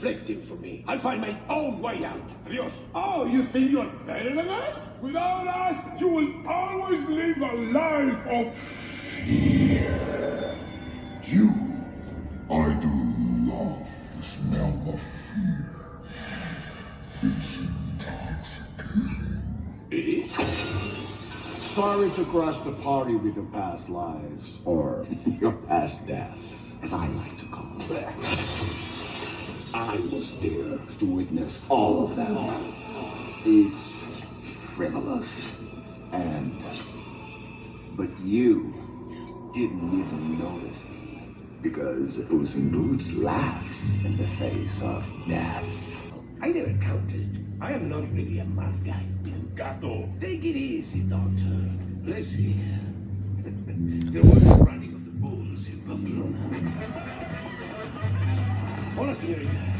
conflicting for me. I'll find my own way out. Adios. Oh, you think you're better than us? Without us, you will always live a life of fear. You, I do love the smell of fear. It's intoxicating. It is? Sorry to cross the party with your past lives, or your past deaths, as I like to call them. I was there to witness all of them. It's frivolous, but you didn't even notice me, because Puss in Boots laughs in the face of death. I never counted. I am not really a math guy. Gato. Take it easy, Doctor. Let's see. There was a running of the bulls in Pamplona. Hola, señorita.